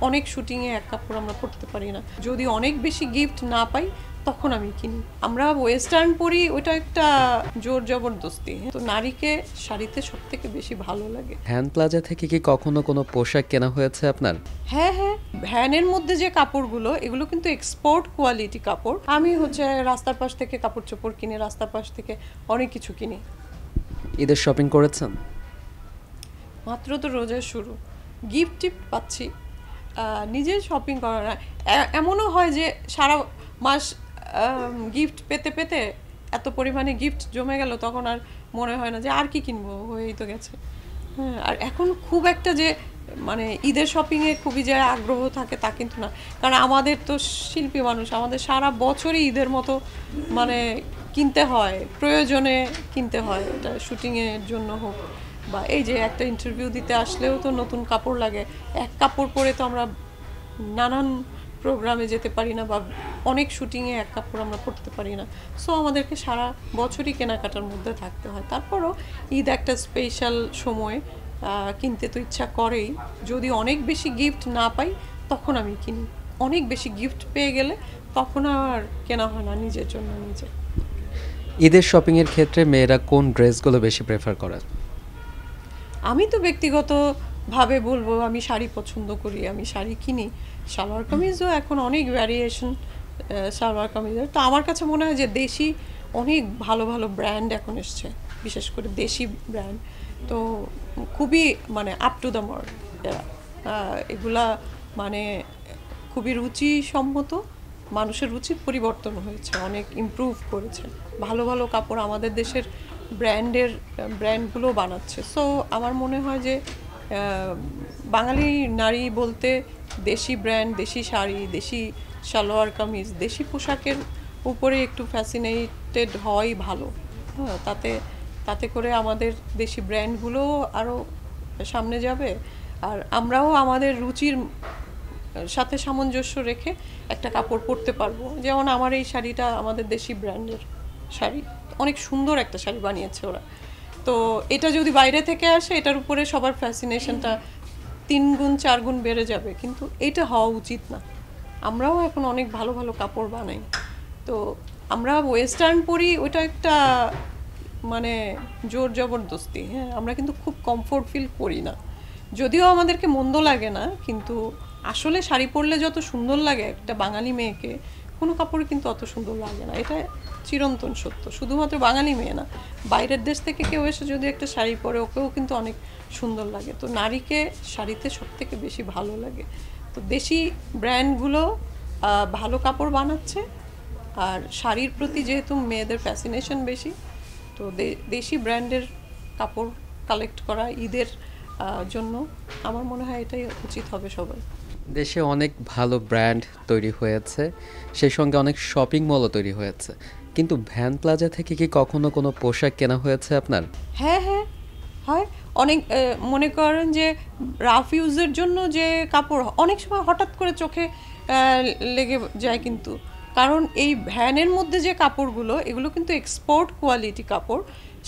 অনেক শুটিংয়ে এক কাপড় আমরা পরতে পারি না। যদি অনেক বেশি গিফট না পাই তখন আমি কিনি। আমরা ওয়েস্টার্ন পরি, ওটা একটা জোর জবরদস্তি। তো নারীকে শাড়িতে সব থেকে বেশি ভালো লাগে। হ্যান্ড প্লাজা থেকে কি কখনো কোনো পোশাক কেনা হয়েছে আপনার? হ্যাঁ হ্যাঁ, ভ্যানের মধ্যে যে কাপড়গুলো, এগুলো কিন্তু এক্সপোর্ট কোয়ালিটি কাপড়। আমি রাস্তার পাশ থেকে কাপড় চোপড় কিনে, রাস্তার পাশ থেকে অনেক কিছু কিনি। ঈদের শপিং করেছেন? মাত্র তো রোজার শুরু, গিফট টিফট পাচ্ছি। নিজে শপিং করা না, এমনও হয় যে সারা মাস গিফট পেতে পেতে এত পরিমাণে গিফট জমে গেল, তখন আর মনে হয় না যে আর কি কিনবো, হয়েই তো গেছে। হ্যাঁ, আর এখন খুব একটা যে মানে ঈদের শপিংয়ে খুবই যে আগ্রহ থাকে তা কিন্তু না, কারণ আমাদের তো শিল্পী মানুষ, আমাদের সারা বছরই ঈদের মতো মানে কিনতে হয়, প্রয়োজনে কিনতে হয়, এটা শুটিংয়ের জন্য হোক বা এই যে একটা ইন্টারভিউ দিতে আসলেও তো নতুন কাপড় লাগে। এক কাপড় পরে তো আমরা নানান প্রোগ্রামে যেতে পারি না, বা অনেক শুটিংয়ে এক কাপড় আমরা পরতে পারি না। সো আমাদেরকে সারা বছরই কেনাকাটার মধ্যে থাকতে হয়। তারপরও ঈদ একটা স্পেশাল সময়, কিনতে তো ইচ্ছা করেই। যদি অনেক বেশি গিফট না পাই তখন আমি কিনি। অনেক বেশি গিফট পেয়ে গেলে তখন আর কেনা হয় না নিজের জন্য নিজে। ঈদের শপিংয়ের ক্ষেত্রে মেয়েরা কোন ড্রেসগুলো বেশি প্রেফার করে? আমি তো ব্যক্তিগতভাবে বলবো আমি শাড়ি পছন্দ করি, আমি শাড়ি কিনি। সালোয়ার কামিজও এখন অনেক ভ্যারিয়েশন সালোয়ার কামিজের। তো আমার কাছে মনে হয় যে দেশি অনেক ভালো ভালো ব্র্যান্ড এখন এসছে, বিশেষ করে দেশি ব্র্যান্ড। তো খুবই মানে আপ টু দ্য মার্ক এগুলা, মানে খুবই রুচিসম্মত। মানুষের রুচির পরিবর্তন হয়েছে, অনেক ইমপ্রুভ করেছে। ভালো ভালো কাপড় আমাদের দেশের ব্র্যান্ডগুলো বানাচ্ছে। সো আমার মনে হয় যে বাঙালি নারী বলতে দেশি ব্র্যান্ড, দেশি শাড়ি, দেশি সালোয়ার কামিজ, দেশি পোশাকের উপরে একটু ফ্যাসিনেটেড হওয়াই ভালো। হ্যাঁ, তাতে করে আমাদের দেশি ব্র্যান্ডগুলো আরও সামনে যাবে, আর আমরাও আমাদের রুচির সাথে সামঞ্জস্য রেখে একটা কাপড় পরতে পারবো। যেমন আমার এই শাড়িটা আমাদের দেশি ব্র্যান্ডের শাড়ি, অনেক সুন্দর একটা শাড়ি বানিয়েছে ওরা। তো এটা যদি বাইরে থেকে আসে, এটার উপরে সবার ফ্যাসিনেশনটা 3 গুণ 4 গুণ বেড়ে যাবে, কিন্তু এটা হওয়া উচিত না। আমরাও এখন অনেক ভালো ভালো কাপড় বানাই। তো আমরা ওয়েস্টার্ন পরি, ওটা একটা মানে জোর জবরদস্তি। হ্যাঁ, আমরা কিন্তু খুব কমফোর্ট ফিল করি না, যদিও আমাদেরকে মন্দ লাগে না, কিন্তু আসলে শাড়ি পরলে যত সুন্দর লাগে একটা বাঙালি মেয়েকে, কোনো কাপড়ে কিন্তু অত সুন্দর লাগে না। এটা চিরন্তন সত্য। শুধুমাত্র বাঙালি মেয়ে না, বাইরের দেশ থেকে কেউ এসে যদি একটা শাড়ি পরে, ওকেও কিন্তু অনেক সুন্দর লাগে। তো নারীকে শাড়িতে সব থেকে বেশি ভালো লাগে। তো দেশি ব্র্যান্ডগুলো ভালো কাপড় বানাচ্ছে, আর শাড়ির প্রতি যেহেতু মেয়েদের ফ্যাসিনেশন বেশি, তো দেশি ব্র্যান্ডের কাপড় কালেক্ট করা ঈদের জন্য আমার মনে হয় এটাই উচিত হবে সবার। দেশে অনেক ভালো ব্র্যান্ড তৈরি হয়েছে, সেই সঙ্গে অনেক শপিং মলও তৈরি হয়েছে, কিন্তু ভ্যান প্লাজা থেকে কি কখনো কোনো পোশাক কেনা হয়েছে আপনার? হ্যাঁ হ্যাঁ, হয়। অনেক মনে করেন যে রাফ ইউজের জন্য যে কাপড় অনেক সময় হঠাৎ করে চোখে লেগে যায়, কিন্তু কারণ এই ভ্যানের মধ্যে যে কাপড়গুলো, এগুলো কিন্তু এক্সপোর্ট কোয়ালিটি কাপড়।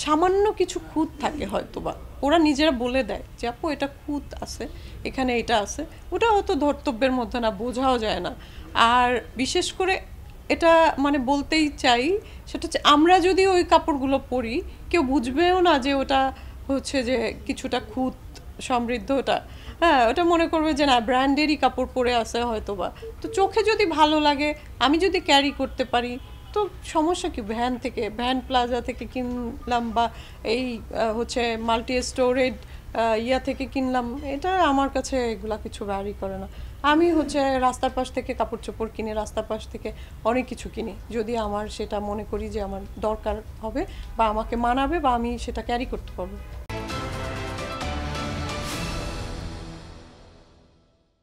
সামান্য কিছু খুঁত থাকে হয়তো, বা ওরা নিজেরা বলে দেয় যে আপু এটা খুঁত আছে, এখানে এটা আছে। ওটা অত ধর্তব্যের মধ্যে না, বোঝাও যায় না। আর বিশেষ করে এটা মানে বলতেই চাই, সেটা হচ্ছে আমরা যদি ওই কাপড়গুলো পরি, কেউ বুঝবেও না যে ওটা হচ্ছে যে কিছুটা খুঁত সমৃদ্ধ। ওটা হ্যাঁ, ওটা মনে করবে যে না, ব্র্যান্ডেরই কাপড় পরে আসে হয়তো বা। তো চোখে যদি ভালো লাগে, আমি যদি ক্যারি করতে পারি, তো সমস্যা কি? ভ্যান প্লাজা থেকে কিনলাম, বা এই হচ্ছে মাল্টি স্টোরেড ইয়া থেকে কিনলাম, এটা আমার কাছে এগুলা কিছু ভ্যারি করে না। আমি রাস্তার পাশ থেকে কাপড় চোপড় কিনে, রাস্তার পাশ থেকে অনেক কিছু কিনি, যদি আমার সেটা মনে করি যে আমার দরকার হবে বা আমাকে মানাবে বা আমি সেটা ক্যারি করতে পারবো।